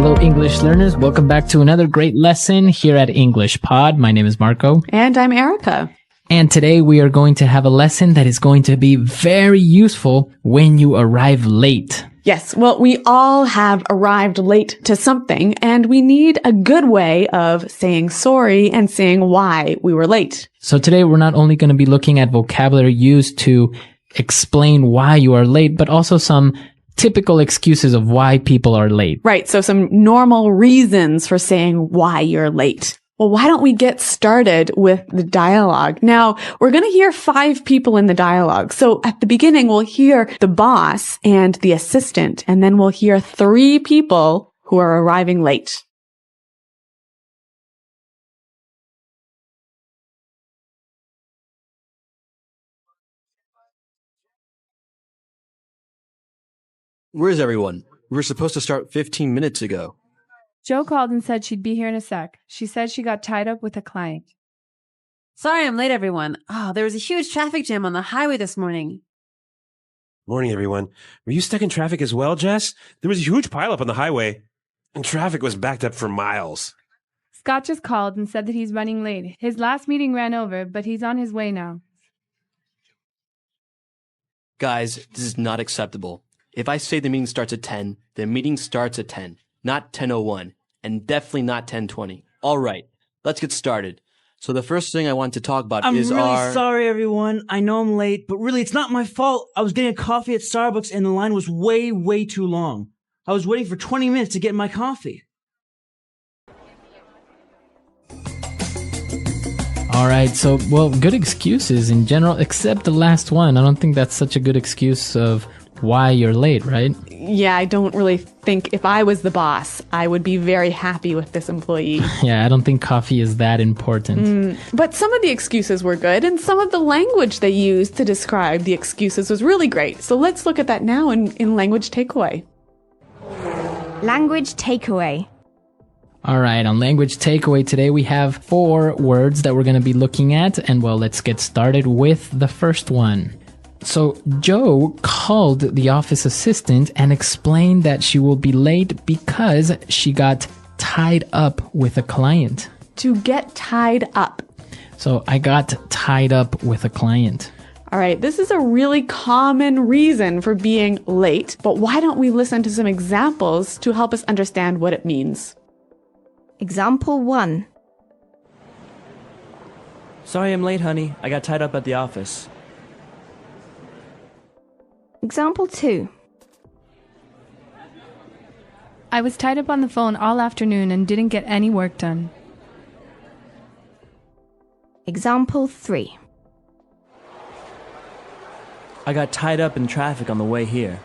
Hello, English learners. Welcome back to another great lesson here at English Pod. My name is Marco. And I'm Erica. And today we are going to have a lesson that is going to be very useful when you arrive late. Yes, well, we all have arrived late to something, and we need a good way of saying sorry and saying why we were late. So today we're not only going to be looking at vocabulary used to explain why you are late, but also some typical excuses of why people are late. Right, so some normal reasons for saying why you're late. Well, why don't we get started with the dialogue? Now, we're going to hear 5 people in the dialogue. So at the beginning, we'll hear the boss and the assistant, and then we'll hear 3 people who are arriving late. Where's everyone? We were supposed to start 15 minutes ago. Joe called and said she'd be here in a sec. She said she got tied up with a client. Sorry I'm late, everyone. Oh, there was a huge traffic jam on the highway this morning. Morning, everyone. Were you stuck in traffic as well, Jess? There was a huge pileup on the highway, and traffic was backed up for miles. Scott just called and said that he's running late. His last meeting ran over, but he's on his way now. Guys, this is not acceptable. If I say the meeting starts at 10, the meeting starts at 10, not 10:01, and definitely not 10:20. All right, let's get started. So the first thing I want to talk about I'm is really sorry, everyone. I know I'm late, but really, it's not my fault. I was getting a coffee at Starbucks, and the line was way too long. I was waiting for 20 minutes to get my coffee. All right, so, well, good excuses in general, except the last one. I don't think that's such a good excuse of why you're late, right? Yeah, I don't really think if I was the boss, I would be very happy with this employee. Yeah, I don't think coffee is that important. But some of the excuses were good, and some of the language they used to describe the excuses was really great. So let's look at that now in language takeaway. Language takeaway. All right, on language takeaway today, we have 4 words that we're going to be looking at. And well, let's get started with the first one. So Joe called the office assistant and explained that she will be late because she got tied up with a client. To get tied up. So I got tied up with a client. All right, this is a really common reason for being late, but why don't we listen to some examples to help us understand what it means? Example 1. Sorry I'm late, honey. I got tied up at the office. Example 2. I was tied up on the phone all afternoon and didn't get any work done. Example 3. I got tied up in traffic on the way here.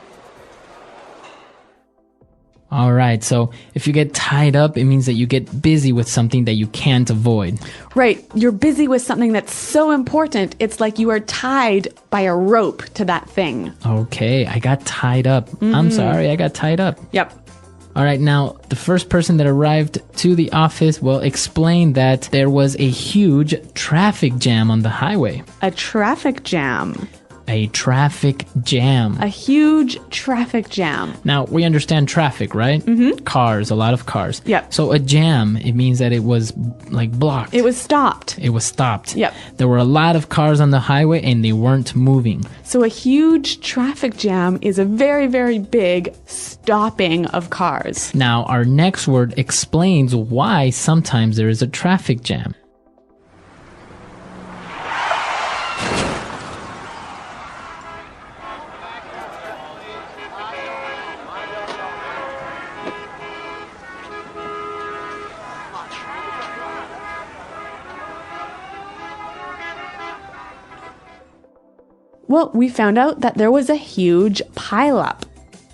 All right, so if you get tied up, it means that you get busy with something that you can't avoid. Right, you're busy with something that's so important, it's like you are tied by a rope to that thing. Okay, I got tied up. I'm sorry, I got tied up. Yep. All right, now, the first person that arrived to the office, well, explained that there was a huge traffic jam on the highway. A traffic jam. A traffic jam. A huge traffic jam. Now, we understand traffic, right? Mm-hmm. Cars, a lot of cars. Yep. So a jam, it means that it was, like, blocked. It was stopped. It was stopped. Yep. There were a lot of cars on the highway, and they weren't moving. So a huge traffic jam is a very big stopping of cars. Now, our next word explains why sometimes there is a traffic jam. Well, we found out that there was a huge pileup.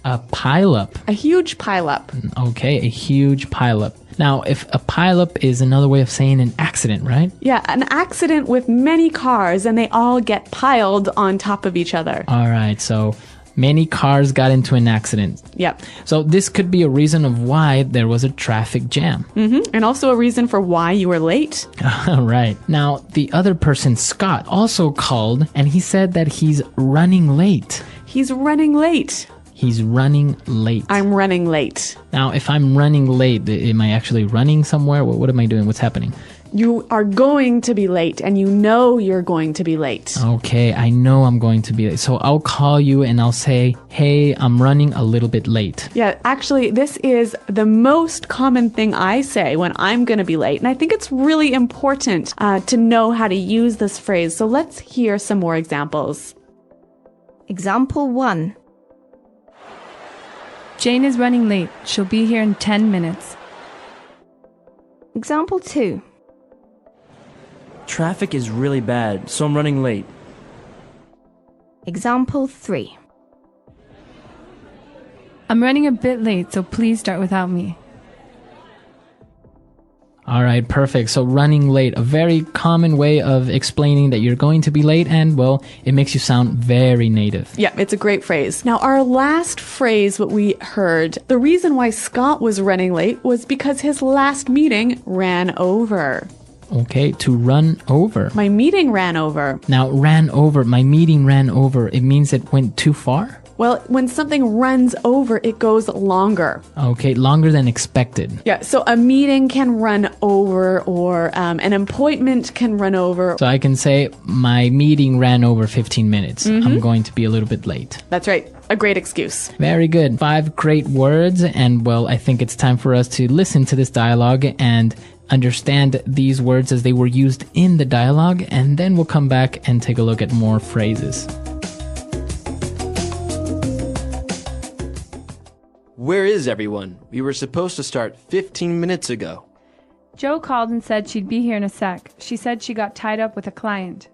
A pileup. A huge pileup. Okay, a huge pileup. Now, if a pileup is another way of saying an accident, right? Yeah, an accident with many cars and they all get piled on top of each other. All right, so many cars got into an accident. Yep. So this could be a reason of why there was a traffic jam. And also a reason for why you were late. Right. Now, the other person, Scott, also called and he said that he's running late. He's running late. He's running late. I'm running late. Now, if I'm running late, am I actually running somewhere? What am I doing? What's happening? You are going to be late, and you know you're going to be late. Okay, I know I'm going to be late. So I'll call you and I'll say, hey, I'm running a little bit late. Yeah, actually, this is the most common thing I say when I'm going to be late. And I think it's really important to know how to use this phrase. So let's hear some more examples. Example 1. Jane is running late. She'll be here in 10 minutes. Example 2. Traffic is really bad, so I'm running late. Example 3. I'm running a bit late, so please start without me. All right, perfect. So running late, a very common way of explaining that you're going to be late, and well, it makes you sound very native. Yeah, it's a great phrase. Now, our last phrase, what we heard, the reason why Scott was running late was because his last meeting ran over. Okay, to run over. My meeting ran over. Now, ran over, my meeting ran over, it means it went too far? Well, when something runs over, it goes longer. Okay, longer than expected. Yeah, so a meeting can run over, or an appointment can run over. So I can say, my meeting ran over 15 minutes. I'm going to be a little bit late. That's right. A great excuse. Very good. 5 great words, and well, I think it's time for us to listen to this dialogue and understand these words as they were used in the dialogue, and then we'll come back and take a look at more phrases. Where is everyone? We were supposed to start 15 minutes ago. Joe called and said she'd be here in a sec. She said she got tied up with a client.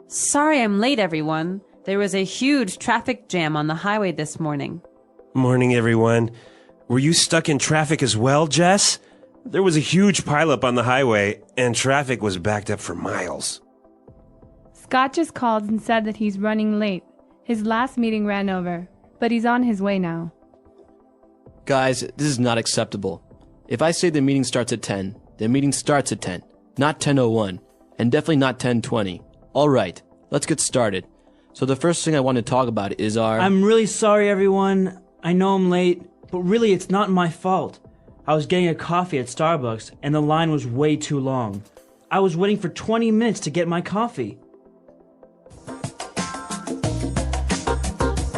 Sorry I'm late, everyone. There was a huge traffic jam on the highway this morning. Morning, everyone. Were you stuck in traffic as well, Jess? There was a huge pileup on the highway, and traffic was backed up for miles. Scott just called and said that he's running late. His last meeting ran over, but he's on his way now. Guys, this is not acceptable. If I say the meeting starts at 10, the meeting starts at 10, not 10:01, and definitely not 10:20. All right, let's get started. So the first thing I want to talk about is our... I'm really sorry, everyone. I know I'm late, but really it's not my fault. I was getting a coffee at Starbucks, and the line was way too long. I was waiting for 20 minutes to get my coffee.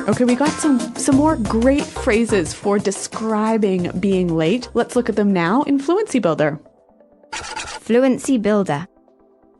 Okay, we got some more great phrases for describing being late. Let's look at them now in Fluency Builder. Fluency Builder.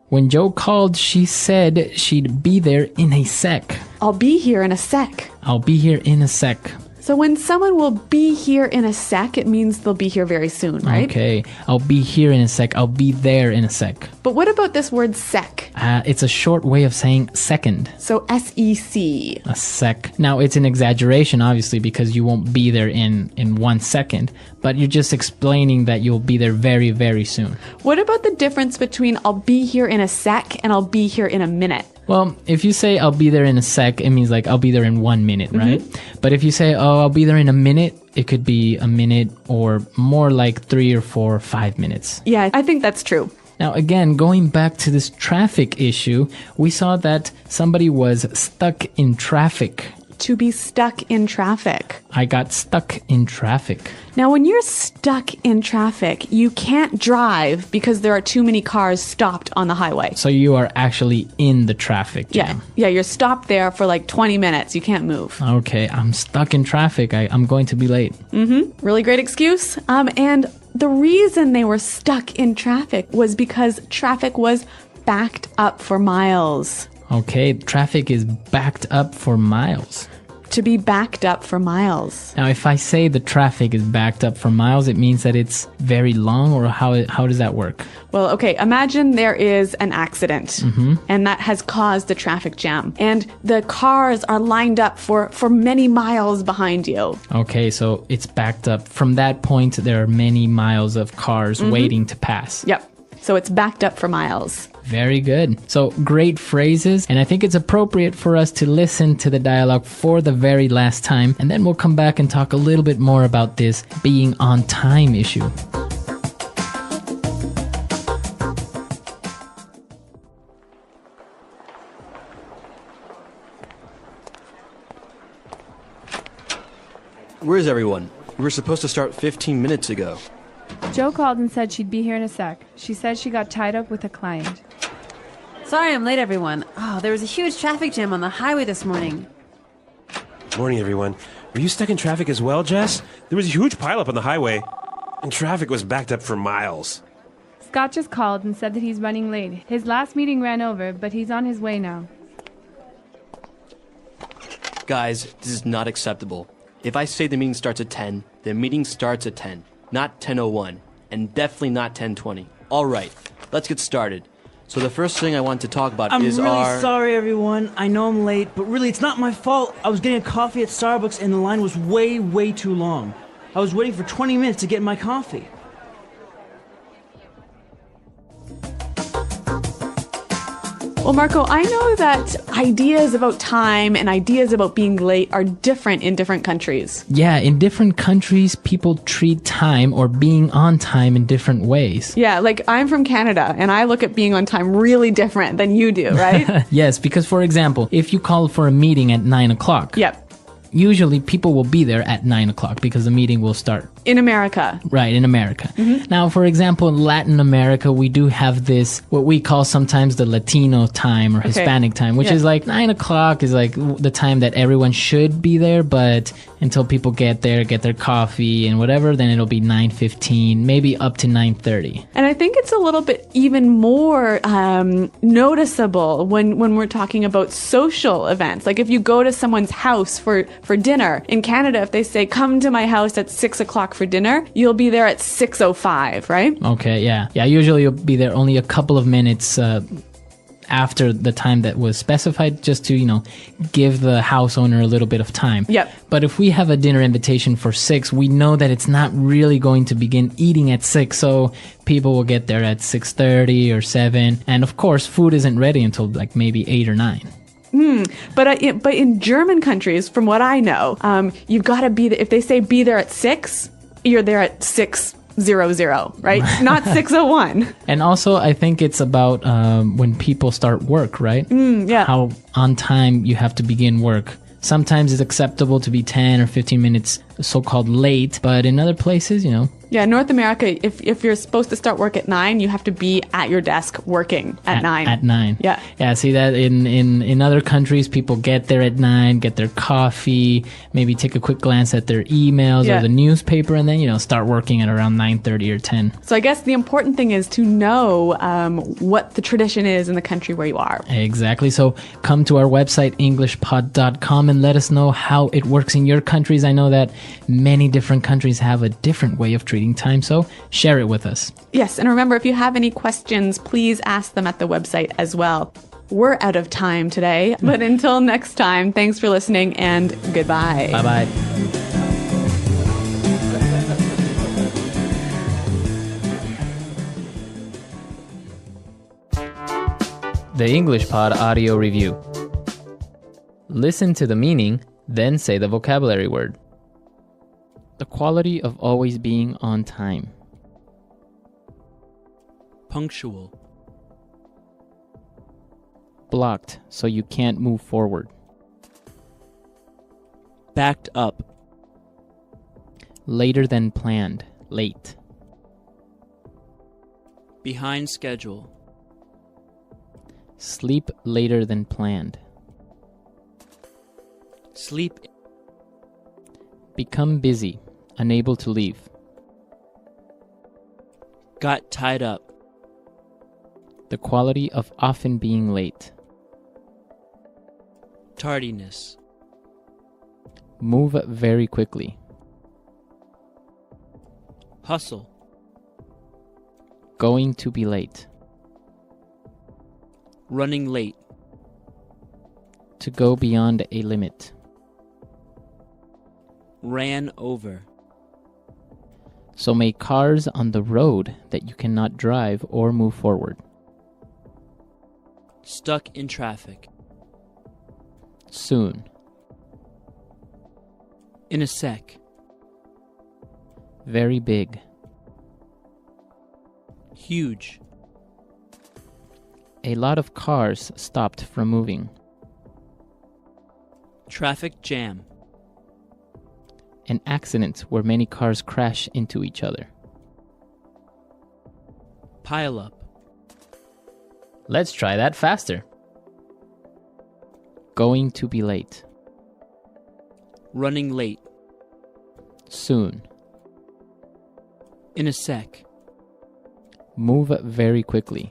When Joe called, she said she'd be there in a sec. I'll be here in a sec. I'll be here in a sec. So when someone will be here in a sec, it means they'll be here very soon, right? Okay, I'll be here in a sec. I'll be there in a sec. But what about this word sec? It's a short way of saying second. So S-E-C. A sec. Now, it's an exaggeration, obviously, because you won't be there in 1 second, but you're just explaining that you'll be there very, very soon. What about the difference between I'll be here in a sec and I'll be here in a minute? Well, if you say I'll be there in a sec, it means like I'll be there in 1 minute, right? But if you say, oh, I'll be there in a minute, it could be a minute or more like 3 or 4 or 5 minutes. Yeah, I think that's true. Now, again, going back to this traffic issue, we saw that somebody was stuck in traffic. To be stuck in traffic. I got stuck in traffic. Now, when you're stuck in traffic, you can't drive because there are too many cars stopped on the highway. So you are actually in the traffic jam. Yeah, you're stopped there for like 20 minutes. You can't move. Okay, I'm stuck in traffic. I'm going to be late. Really great excuse. And the reason they were stuck in traffic was because traffic was backed up for miles. Okay, traffic is backed up for miles. To be backed up for miles. Now, if I say the traffic is backed up for miles, it means that it's very long, or how does that work? Well, okay, imagine there is an accident and that has caused a traffic jam and the cars are lined up for many miles behind you. Okay, so it's backed up. From that point, there are many miles of cars waiting to pass. Yep. So it's backed up for miles. Very good. So great phrases, and I think it's appropriate for us to listen to the dialogue for the very last time, and then we'll come back and talk a little bit more about this being on time issue. Where is everyone? We were supposed to start 15 minutes ago. Joe called and said she'd be here in a sec. She said she got tied up with a client. Sorry I'm late, everyone. Oh, there was a huge traffic jam on the highway this morning. Morning, everyone. Were you stuck in traffic as well, Jess? There was a huge pileup on the highway, and traffic was backed up for miles. Scott just called and said that he's running late. His last meeting ran over, but he's on his way now. Guys, this is not acceptable. If I say the meeting starts at 10, the meeting starts at 10, not 10:01, and definitely not 10:20. All right, let's get started. So the first thing I want to talk about I'm is really sorry, everyone. I know I'm late, but really, it's not my fault. I was getting a coffee at Starbucks, and the line was way too long. I was waiting for 20 minutes to get my coffee. Well, Marco, I know that ideas about time and ideas about being late are different in different countries. Yeah, in different countries, people treat time or being on time in different ways. Yeah, like I'm from Canada and I look at being on time really different than you do, right? Yes, because for example, if you call for a meeting at 9 o'clock, Yep. usually people will be there at 9 o'clock because the meeting will start. In America. Right, in America. Now, for example, in Latin America, we do have this, what we call sometimes the Latino time or Hispanic time, which is like 9 o'clock is like the time that everyone should be there, but until people get there, get their coffee and whatever, then it'll be 9:15, maybe up to 9:30. And I think it's a little bit even more noticeable when we're talking about social events. Like if you go to someone's house for dinner, in Canada, if they say, come to my house at 6 o'clock for dinner, you'll be there at 6:05, right? Okay, yeah. Yeah, usually you'll be there only a couple of minutes after the time that was specified, just to, give the house owner a little bit of time. Yep. But if we have a dinner invitation for 6, we know that it's not really going to begin eating at 6, so people will get there at 6:30 or 7. And of course, food isn't ready until like maybe 8 or 9. But in German countries, from what I know, you've got to be there. If they say be there at 6, you're there at 6:00, right? Not 6:01. And also, I think it's about when people start work, right? Yeah. How on time you have to begin work. Sometimes it's acceptable to be 10 or 15 minutes so-called late, but in other places, Yeah, North America, if you're supposed to start work at 9, you have to be at your desk working at 9. At 9. Yeah. Yeah, see that in other countries, people get there at 9, get their coffee, maybe take a quick glance at their emails Yeah. or the newspaper, and then, start working at around 9:30 or 10. So I guess the important thing is to know what the tradition is in the country where you are. Exactly. So come to our website, englishpod.com, and let us know how it works in your countries. I know that many different countries have a different way of treating time, so share it with us. Yes, and remember, if you have any questions, please ask them at the website as well. We're out of time today, but until next time, thanks for listening and goodbye. Bye-bye. The English Pod Audio Review. Listen to the meaning, then say the vocabulary word. The quality of always being on time. Punctual. Blocked so you can't move forward. Backed up. Later than planned. Late. Behind schedule. Sleep later than planned. Sleep. Become busy. Unable to leave. Got tied up. The quality of often being late. Tardiness. Move very quickly. Hustle. Going to be late. Running late. To go beyond a limit. Ran over. So make cars on the road that you cannot drive or move forward. Stuck in traffic. Soon. In a sec. Very big. Huge. A lot of cars stopped from moving. Traffic jam. An accident where many cars crash into each other. Pile up. Let's try that faster. Going to be late. Running late. Soon. In a sec. Move very quickly.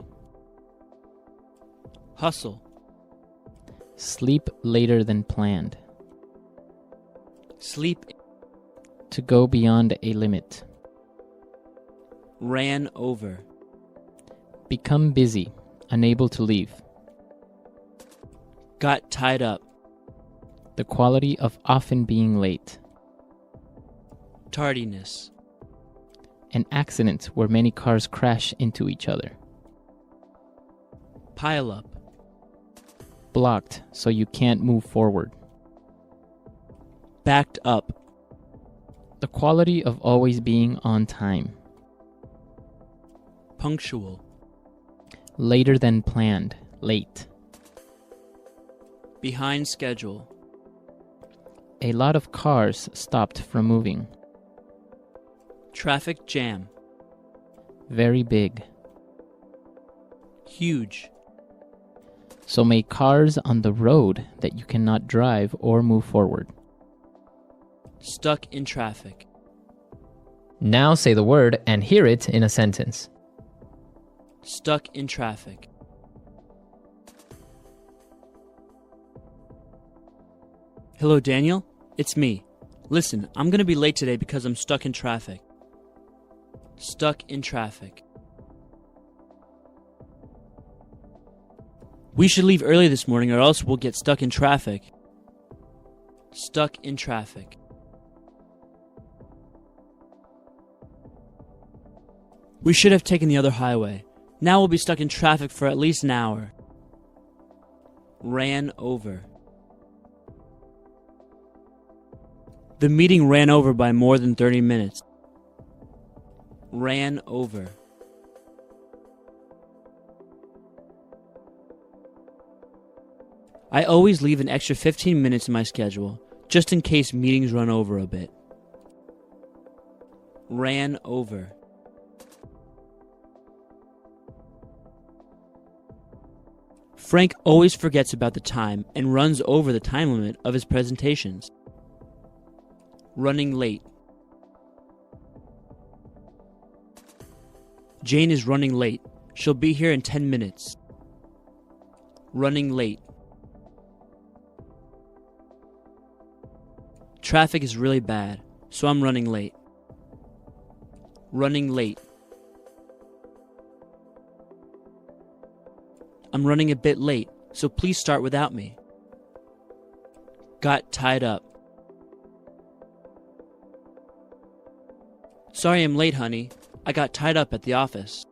Hustle. Sleep later than planned. Sleep. To go beyond a limit. Ran over. Become busy, unable to leave. Got tied up. The quality of often being late. Tardiness. An accident where many cars crash into each other. Pile up. Blocked so you can't move forward. Backed up. The quality of always being on time. Punctual. Later than planned, late. Behind schedule. A lot of cars stopped from moving. Traffic jam. Very big. Huge. So many cars on the road that you cannot drive or move forward. Stuck in traffic. Now say the word and hear it in a sentence. Stuck in traffic. Hello, Daniel? It's me. Listen, I'm gonna be late today because I'm stuck in traffic. Stuck in traffic. We should leave early this morning or else we'll get stuck in traffic. Stuck in traffic. We should have taken the other highway. Now we'll be stuck in traffic for at least an hour. Ran over. The meeting ran over by more than 30 minutes. Ran over. I always leave an extra 15 minutes in my schedule, just in case meetings run over a bit. Ran over. Frank always forgets about the time and runs over the time limit of his presentations. Running late. Jane is running late. She'll be here in 10 minutes. Running late. Traffic is really bad, so I'm running late. Running late. I'm running a bit late, so please start without me. Got tied up. Sorry I'm late, honey. I got tied up at the office.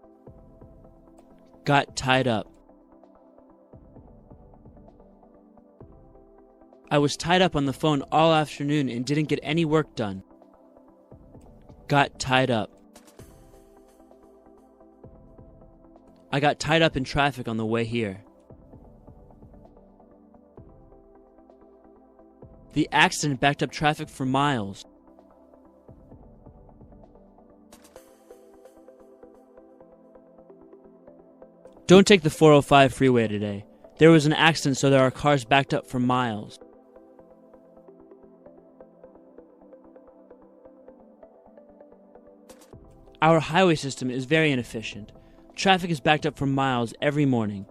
Got tied up. I was tied up on the phone all afternoon and didn't get any work done. Got tied up. I got tied up in traffic on the way here. The accident backed up traffic for miles. Don't take the 405 freeway today. There was an accident, so there are cars backed up for miles. Our highway system is very inefficient. Traffic is backed up for miles every morning.